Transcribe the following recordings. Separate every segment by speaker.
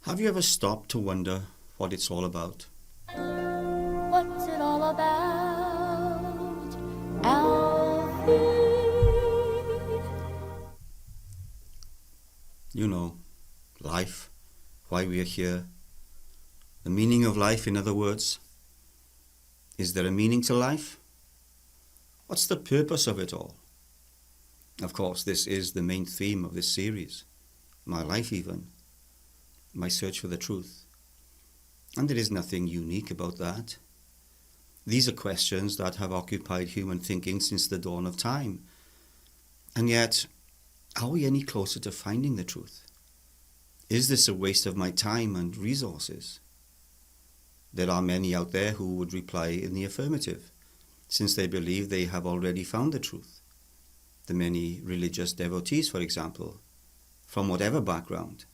Speaker 1: Have you ever stopped to wonder what it's all about?
Speaker 2: What's it all about, Alfie?
Speaker 1: You know, life, why we are here, the meaning of life, in other words. Is there a meaning to life? What's the purpose of it all? Of course, this is the main theme of this series, my life even, my search for the truth. And there is nothing unique about that. These are questions that have occupied human thinking since the dawn of time. And yet, are we any closer to finding the truth? Is this a waste of my time and resources? There are many out there who would reply in the affirmative, since they believe they have already found the truth. The many religious devotees, for example, from whatever background,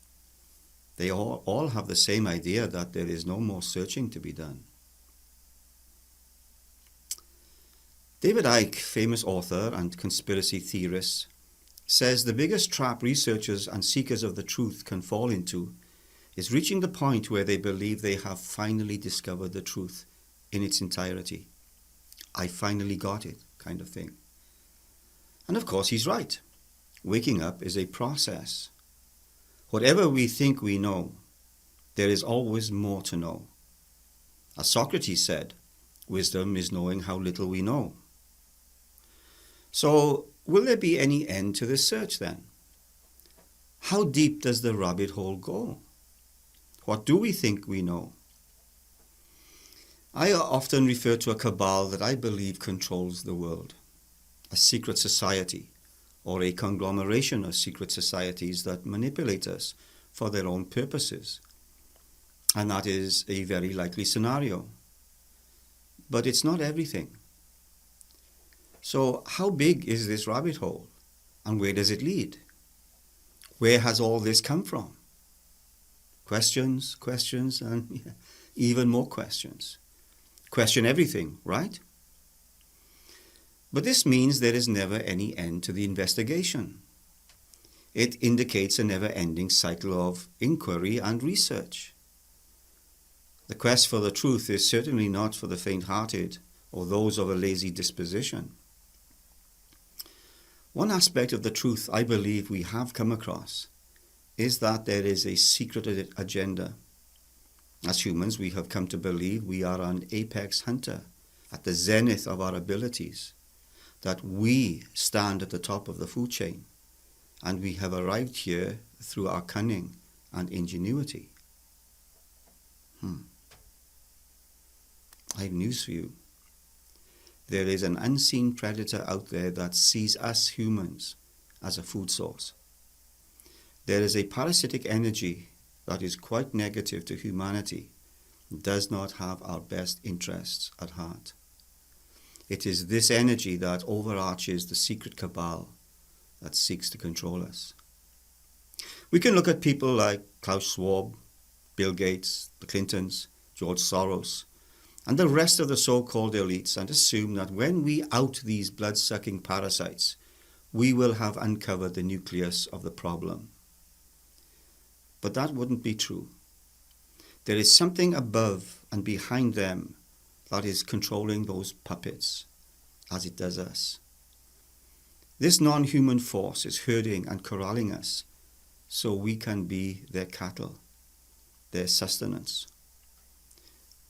Speaker 1: they all have the same idea that there is no more searching to be done. David Icke, famous author and conspiracy theorist, says the biggest trap researchers and seekers of the truth can fall into is reaching the point where they believe they have finally discovered the truth in its entirety. I finally got it, kind of thing. And of course he's right. Waking up is a process. Whatever we think we know, there is always more to know. As Socrates said, wisdom is knowing how little we know. So, will there be any end to this search then? How deep does the rabbit hole go? What do we think we know? I often refer to a cabal that I believe controls the world, a secret society, or a conglomeration of secret societies that manipulate us for their own purposes. And that is a very likely scenario. But it's not everything. So how big is this rabbit hole? And where does it lead? Where has all this come from? Questions, and even more questions. Question everything, right? But this means there is never any end to the investigation. It indicates a never-ending cycle of inquiry and research. The quest for the truth is certainly not for the faint-hearted or those of a lazy disposition. One aspect of the truth I believe we have come across is that there is a secret agenda. As humans, we have come to believe we are an apex hunter at the zenith of our abilities, that we stand at the top of the food chain, and we have arrived here through our cunning and ingenuity. I have news for you. There is an unseen predator out there that sees us humans as a food source. There is a parasitic energy that is quite negative to humanity, does not have our best interests at heart. It is this energy that overarches the secret cabal that seeks to control us. We can look at people like Klaus Schwab, Bill Gates, the Clintons, George Soros, and the rest of the so-called elites and assume that when we out these blood-sucking parasites, we will have uncovered the nucleus of the problem. But that wouldn't be true. There is something above and behind them that is controlling those puppets, as it does us. This non-human force is herding and corralling us so we can be their cattle, their sustenance.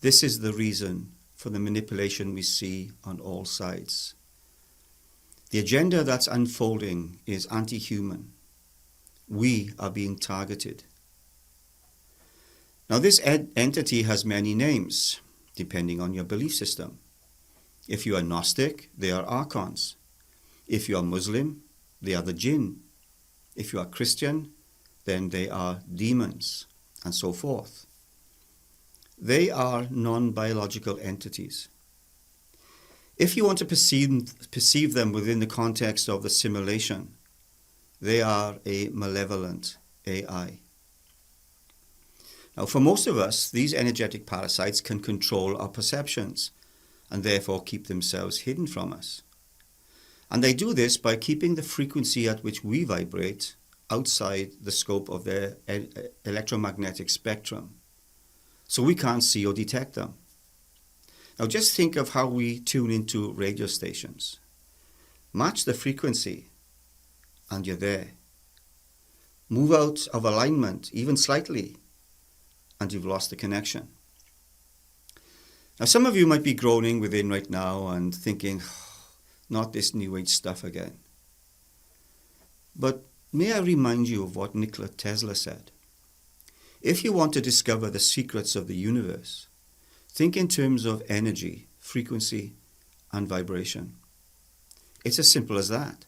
Speaker 1: This is the reason for the manipulation we see on all sides. The agenda that's unfolding is anti-human. We are being targeted. Now, this entity has many names, depending on your belief system. If you are Gnostic, they are archons. If you are Muslim, they are the jinn. If you are Christian, then they are demons, and so forth. They are non-biological entities. If you want to perceive them within the context of the simulation, they are a malevolent AI. Now, for most of us, these energetic parasites can control our perceptions and therefore keep themselves hidden from us. And they do this by keeping the frequency at which we vibrate outside the scope of their electromagnetic spectrum, so we can't see or detect them. Now just think of how we tune into radio stations. Match the frequency and you're there. Move out of alignment even slightly and you've lost the connection. Now some of you might be groaning within right now and thinking, not this New Age stuff again. But may I remind you of what Nikola Tesla said? If you want to discover the secrets of the universe, think in terms of energy, frequency, and vibration. It's as simple as that.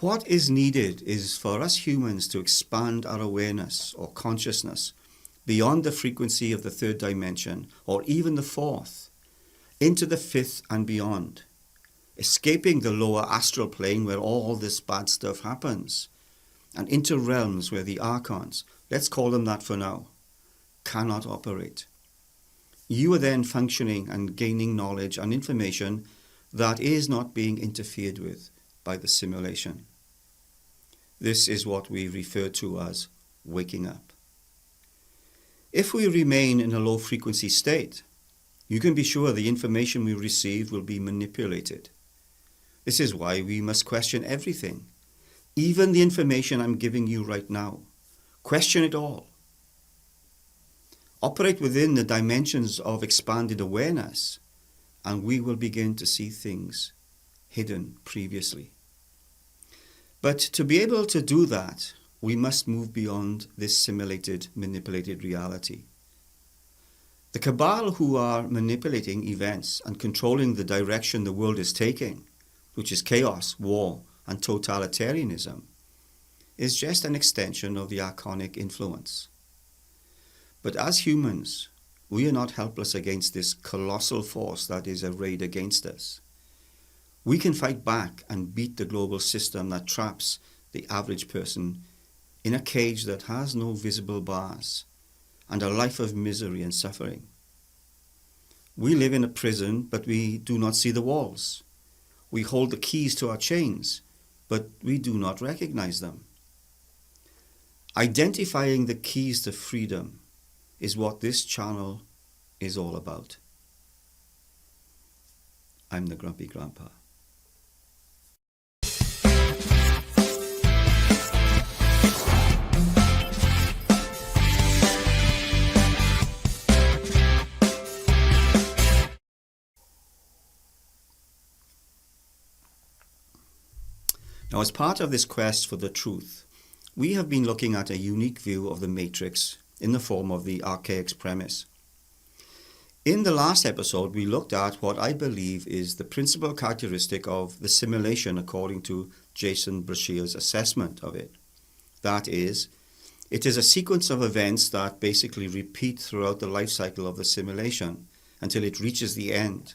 Speaker 1: What is needed is for us humans to expand our awareness or consciousness beyond the frequency of the third dimension or even the fourth, into the fifth and beyond, escaping the lower astral plane where all this bad stuff happens, and into realms where the archons, let's call them that for now, cannot operate. You are then functioning and gaining knowledge and information that is not being interfered with by the simulation. This is what we refer to as waking up. If we remain in a low frequency state, you can be sure the information we receive will be manipulated. This is why we must question everything, even the information I'm giving you right now. Question it all. Operate within the dimensions of expanded awareness, and we will begin to see things hidden previously. But to be able to do that, we must move beyond this simulated, manipulated reality. The cabal who are manipulating events and controlling the direction the world is taking, which is chaos, war, and totalitarianism, is just an extension of the archonic influence. But as humans, we are not helpless against this colossal force that is arrayed against us. We can fight back and beat the global system that traps the average person in a cage that has no visible bars and a life of misery and suffering. We live in a prison, but we do not see the walls. We hold the keys to our chains, but we do not recognize them. Identifying the keys to freedom is what this channel is all about. I'm the Grumpy Grandpa. Now, as part of this quest for the truth, we have been looking at a unique view of the Matrix in the form of the archaics premise. In the last episode, we looked at what I believe is the principal characteristic of the simulation according to Jason Brashear's assessment of it. That is, it is a sequence of events that basically repeat throughout the life cycle of the simulation until it reaches the end,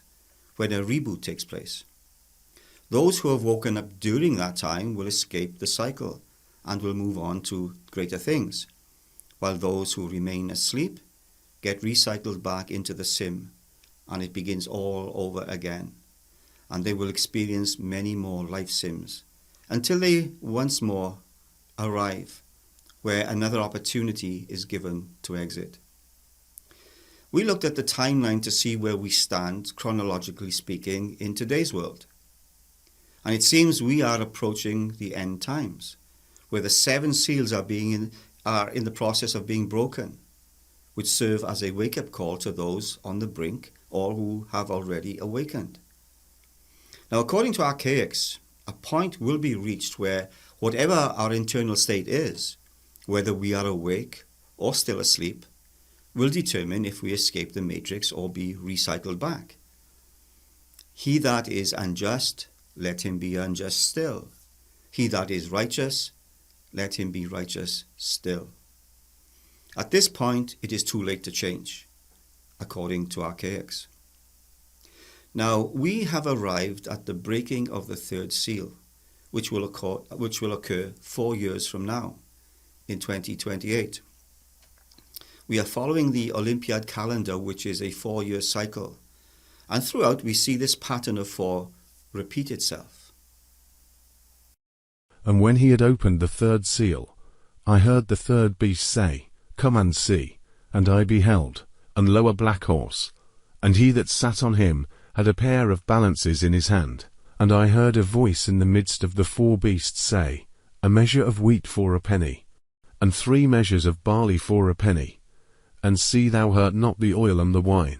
Speaker 1: when a reboot takes place. Those who have woken up during that time will escape the cycle and will move on to greater things, while those who remain asleep get recycled back into the sim, and it begins all over again, and they will experience many more life sims until they once more arrive where another opportunity is given to exit. We looked at the timeline to see where we stand, chronologically speaking, in today's world. And it seems we are approaching the end times, where the 7 seals are in the process of being broken, which serve as a wake-up call to those on the brink or who have already awakened. Now, according to archaics, a point will be reached where whatever our internal state is, whether we are awake or still asleep, will determine if we escape the matrix or be recycled back. He that is unjust, let him be unjust still. He that is righteous, let him be righteous still. At this point, it is too late to change, according to archaics. Now, we have arrived at the breaking of the 3rd seal, which will occur 4 years from now, in 2028. We are following the Olympiad calendar, which is a 4-year cycle, and throughout we see this pattern of 4 repeat itself.
Speaker 3: And when he had opened the third seal, I heard the third beast say, Come and see. And I beheld, and lo, a black horse, and he that sat on him had a pair of balances in his hand. And I heard a voice in the midst of the four beasts say, A measure of wheat for a penny, and 3 measures of barley for a penny, and see thou hurt not the oil and the wine.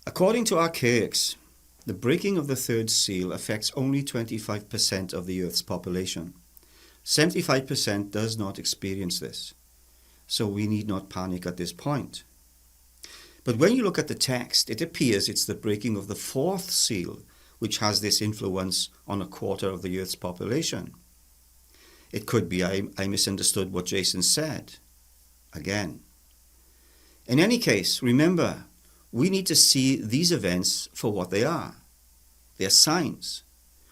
Speaker 1: According to archaics, the breaking of the third seal affects only 25% of the Earth's population. 75% does not experience this, so we need not panic at this point. But when you look at the text, it appears it's the breaking of the fourth seal which has this influence on a quarter of the Earth's population. It could be I misunderstood what Jason said. Again. In any case, remember, we need to see these events for what they are. They're signs,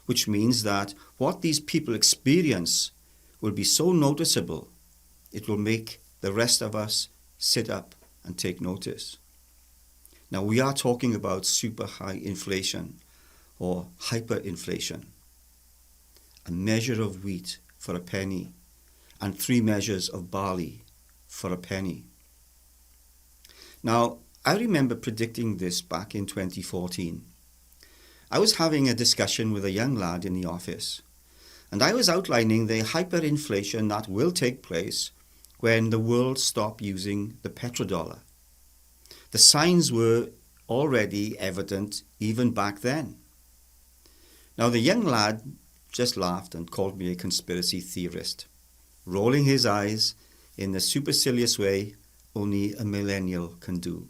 Speaker 1: which means that what these people experience will be so noticeable, it will make the rest of us sit up and take notice. Now, we are talking about super high inflation or hyperinflation. A measure of wheat for a penny and 3 measures of barley for a penny. Now, I remember predicting this back in 2014. I was having a discussion with a young lad in the office, and I was outlining the hyperinflation that will take place when the world stops using the petrodollar. The signs were already evident even back then. Now, the young lad just laughed and called me a conspiracy theorist, rolling his eyes in the supercilious way only a millennial can do,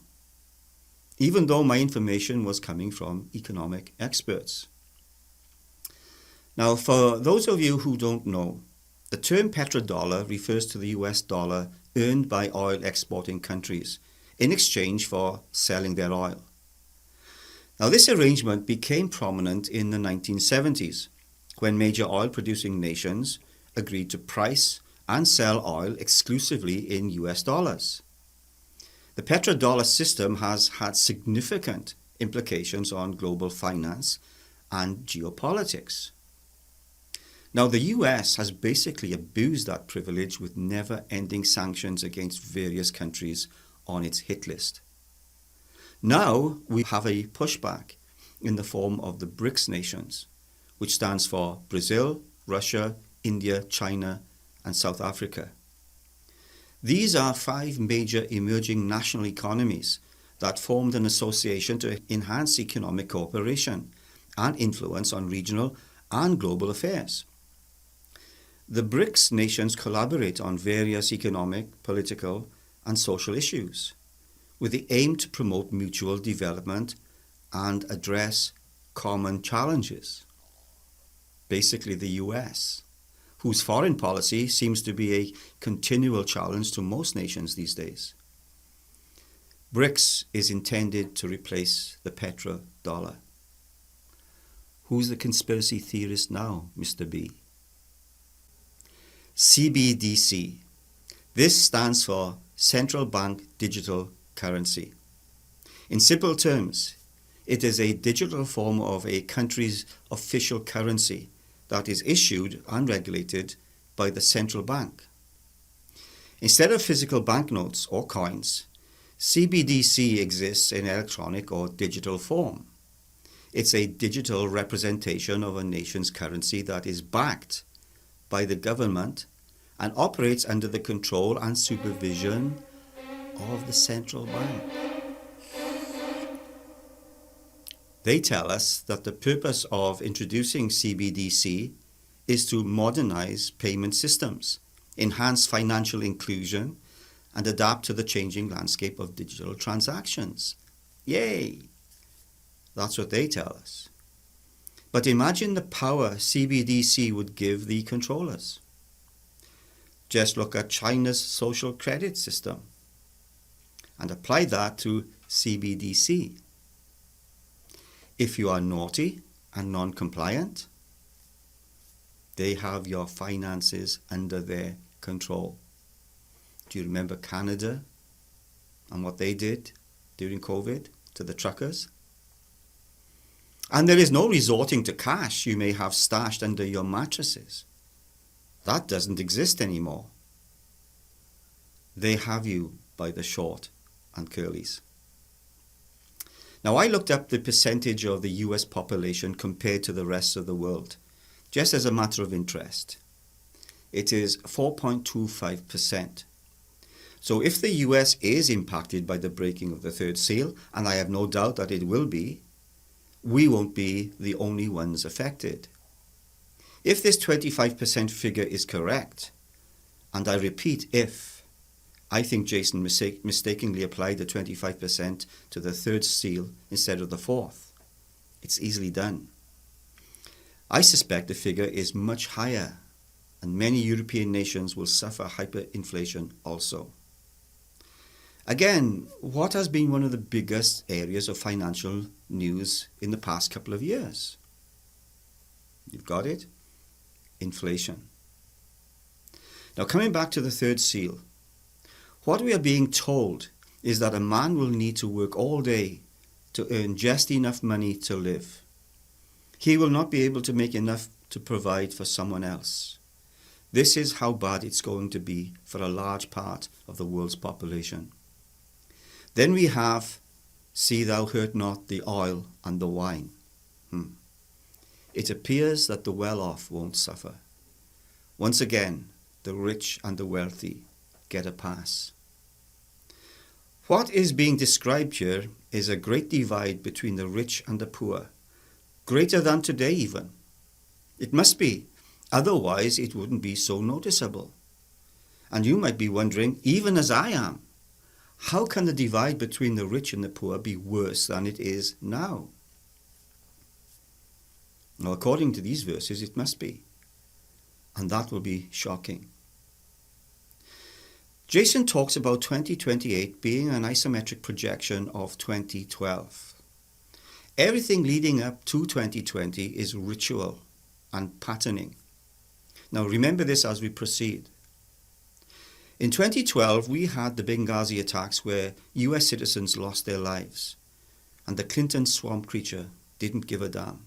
Speaker 1: even though my information was coming from economic experts. Now, for those of you who don't know, the term petrodollar refers to the US dollar earned by oil exporting countries in exchange for selling their oil. Now, this arrangement became prominent in the 1970s, when major oil-producing nations agreed to price and sell oil exclusively in US dollars. The petrodollar system has had significant implications on global finance and geopolitics. Now, the US has basically abused that privilege with never-ending sanctions against various countries on its hit list. Now, we have a pushback in the form of the BRICS nations, which stands for Brazil, Russia, India, China, and South Africa. These are 5 major emerging national economies that formed an association to enhance economic cooperation and influence on regional and global affairs. The BRICS nations collaborate on various economic, political, and social issues, with the aim to promote mutual development and address common challenges. Basically, the US, whose foreign policy seems to be a continual challenge to most nations these days. BRICS is intended to replace the petrodollar. Who's the conspiracy theorist now, Mr. B? CBDC. This stands for Central Bank Digital Currency. In simple terms, it is a digital form of a country's official currency that is issued and regulated by the central bank. Instead of physical banknotes or coins, CBDC exists in electronic or digital form. It's a digital representation of a nation's currency that is backed by the government and operates under the control and supervision of the central bank. They tell us that the purpose of introducing CBDC is to modernize payment systems, enhance financial inclusion, and adapt to the changing landscape of digital transactions. Yay! That's what they tell us. But imagine the power CBDC would give the controllers. Just look at China's social credit system and apply that to CBDC. If you are naughty and non-compliant, they have your finances under their control. Do you remember Canada and what they did during COVID to the truckers? And there is no resorting to cash you may have stashed under your mattresses. That doesn't exist anymore. They have you by the short and curlies. Now, I looked up the percentage of the US population compared to the rest of the world, just as a matter of interest. It is 4.25%. So if the US is impacted by the breaking of the third seal, and I have no doubt that it will be, we won't be the only ones affected. If this 25% figure is correct, and I repeat if, I think Jason mistakenly applied the 25% to the third seal instead of the fourth. It's easily done. I suspect the figure is much higher, and many European nations will suffer hyperinflation also. Again, what has been one of the biggest areas of financial news in the past couple of years? You've got it? Inflation. Now, coming back to the third seal, what we are being told is that a man will need to work all day to earn just enough money to live. He will not be able to make enough to provide for someone else. This is how bad it's going to be for a large part of the world's population. Then we have, see thou hurt not the oil and the wine. It appears that the well-off won't suffer. Once again, the rich and the wealthy get a pass. What is being described here is a great divide between the rich and the poor, greater than today even. It must be, otherwise it wouldn't be so noticeable. And you might be wondering, even as I am, how can the divide between the rich and the poor be worse than it is now? Well, according to these verses, it must be. And that will be shocking. Jason talks about 2028 being an isometric projection of 2012. Everything leading up to 2020 is ritual and patterning. Now remember this as we proceed. In 2012, we had the Benghazi attacks where US citizens lost their lives, and the Clinton swamp creature didn't give a damn.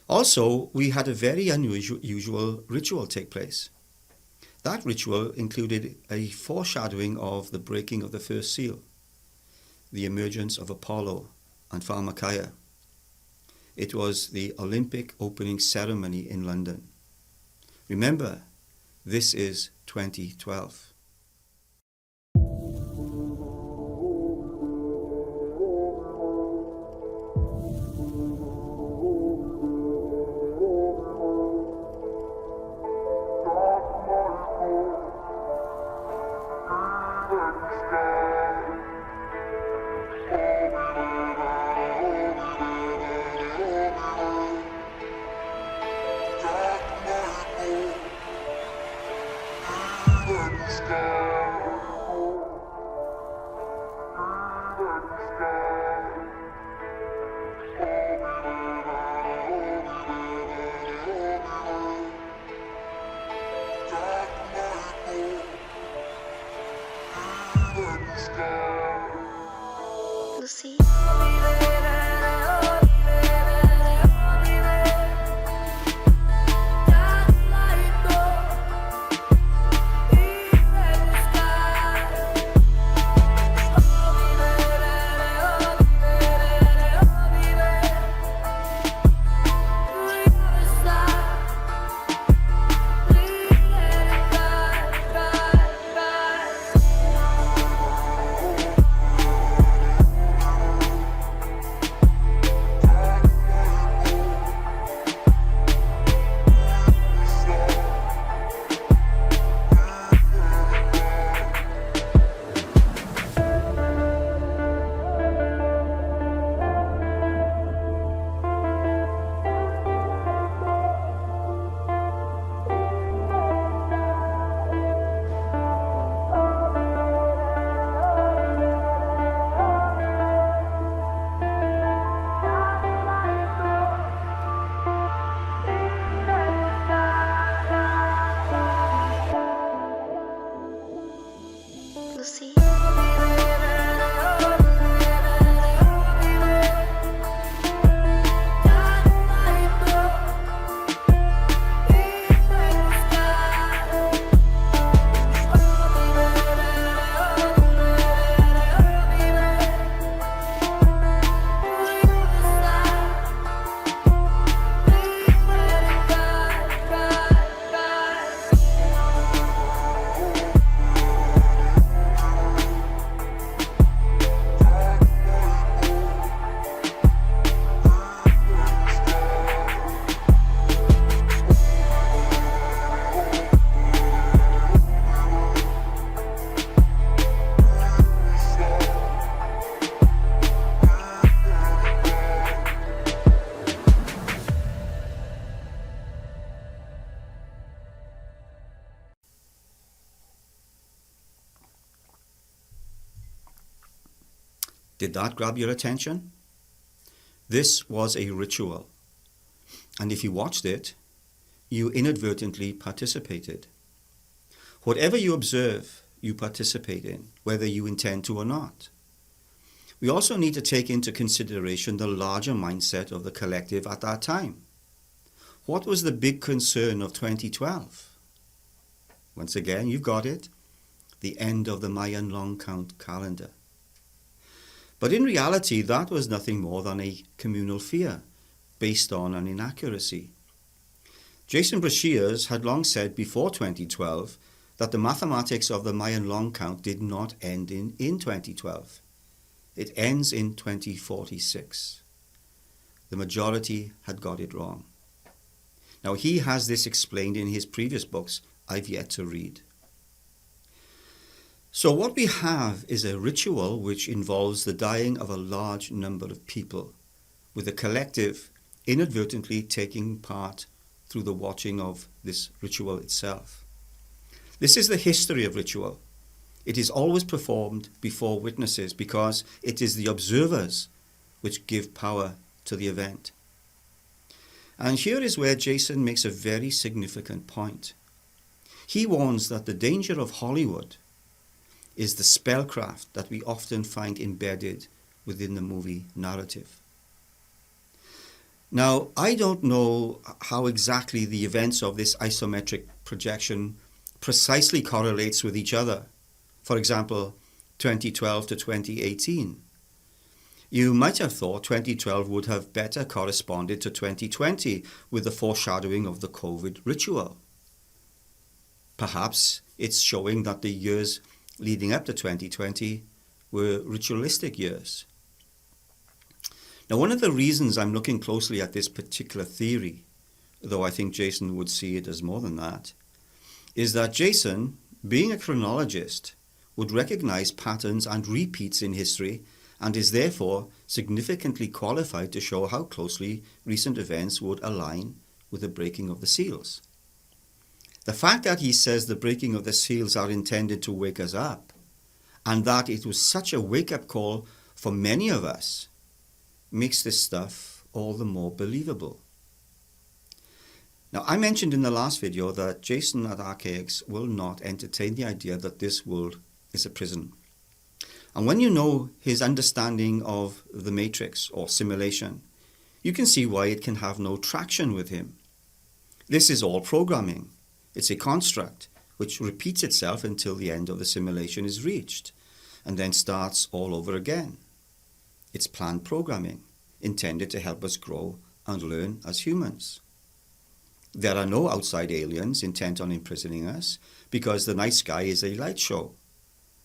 Speaker 1: Also, we had a very unusual ritual take place. That ritual included a foreshadowing of the breaking of the first seal, the emergence of Apollo and Pharmakia. It was the Olympic opening ceremony in London. Remember, this is 2012.
Speaker 2: Lucy.
Speaker 1: Did that grab your attention? This was a ritual, and if you watched it, you inadvertently participated. Whatever you observe, you participate in, whether you intend to or not. We also need to take into consideration the larger mindset of the collective at that time. What was the big concern of 2012? Once again, you've got it. The end of the Mayan long count calendar. But in reality, that was nothing more than a communal fear based on an inaccuracy. Jason Brashears had long said before 2012 that the mathematics of the Mayan long count did not end in 2012. It ends in 2046. The majority had got it wrong. Now, he has this explained in his previous books I've yet to read. So what we have is a ritual which involves the dying of a large number of people, with the collective inadvertently taking part through the watching of this ritual itself. This is the history of ritual. It is always performed before witnesses because it is the observers which give power to the event. And here is where Jason makes a very significant point. He warns that the danger of Hollywood is the spellcraft that we often find embedded within the movie narrative. Now, I don't know how exactly the events of this isometric projection precisely correlates with each other. For example, 2012 to 2018. You might have thought 2012 would have better corresponded to 2020 with the foreshadowing of the COVID ritual. Perhaps it's showing that the years leading up to 2020 were ritualistic years. Now, one of the reasons I'm looking closely at this particular theory, though I think Jason would see it as more than that, is that Jason, being a chronologist, would recognize patterns and repeats in history and is therefore significantly qualified to show how closely recent events would align with the breaking of the seals. The fact that he says the breaking of the seals are intended to wake us up, and that it was such a wake-up call for many of us, makes this stuff all the more believable. Now, I mentioned in the last video that Jason at Archaics will not entertain the idea that this world is a prison. And when you know his understanding of the matrix or simulation, you can see why it can have no traction with him. This is all programming. It's a construct which repeats itself until the end of the simulation is reached and then starts all over again. It's planned programming intended to help us grow and learn as humans. There are no outside aliens intent on imprisoning us because the night sky is a light show.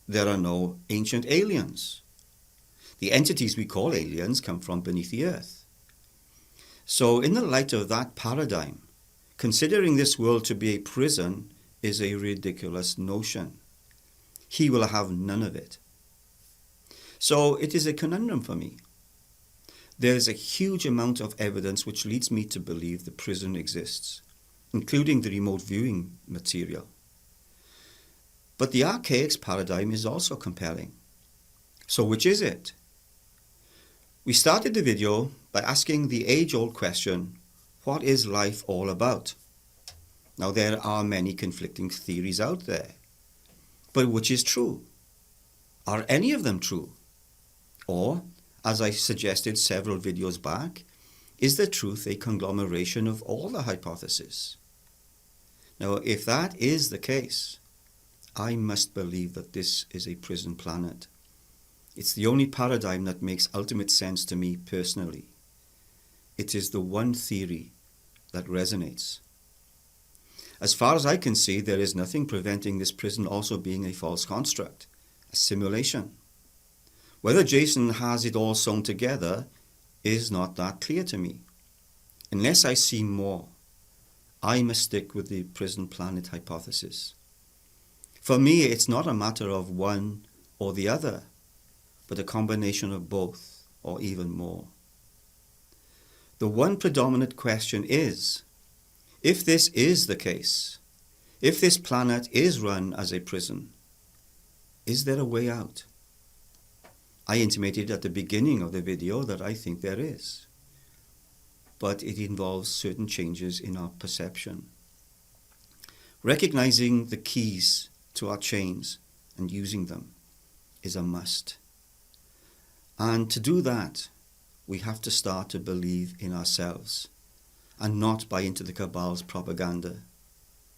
Speaker 1: There are no ancient aliens. The entities we call aliens come from beneath the earth. So in the light of that paradigm, considering this world to be a prison is a ridiculous notion. He will have none of it. So it is a conundrum for me. There is a huge amount of evidence which leads me to believe the prison exists, including the remote viewing material. But the Archaics paradigm is also compelling. So which is it? We started the video by asking the age-old question, what is life all about? Now, there are many conflicting theories out there. But which is true? Are any of them true? Or, as I suggested several videos back, is the truth a conglomeration of all the hypotheses? Now, if that is the case, I must believe that this is a prison planet. It's the only paradigm that makes ultimate sense to me personally. It is the one theory that resonates. As far as I can see, there is nothing preventing this prison also being a false construct, a simulation. Whether Jason has it all sewn together is not that clear to me. Unless I see more, I must stick with the prison planet hypothesis. For me, it's not a matter of one or the other, but a combination of both, or even more. The one predominant question is, if this is the case, if this planet is run as a prison, is there a way out? I intimated at the beginning of the video that I think there is. But it involves certain changes in our perception. Recognizing the keys to our chains and using them is a must. And to do that, we have to start to believe in ourselves and not buy into the cabal's propaganda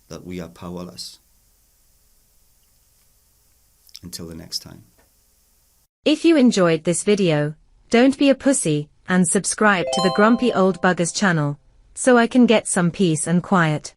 Speaker 1: that we are powerless. Until the next time.
Speaker 4: If you enjoyed this video, don't be a pussy and subscribe to the Grumpy Old Buggers channel, so I can get some peace and quiet.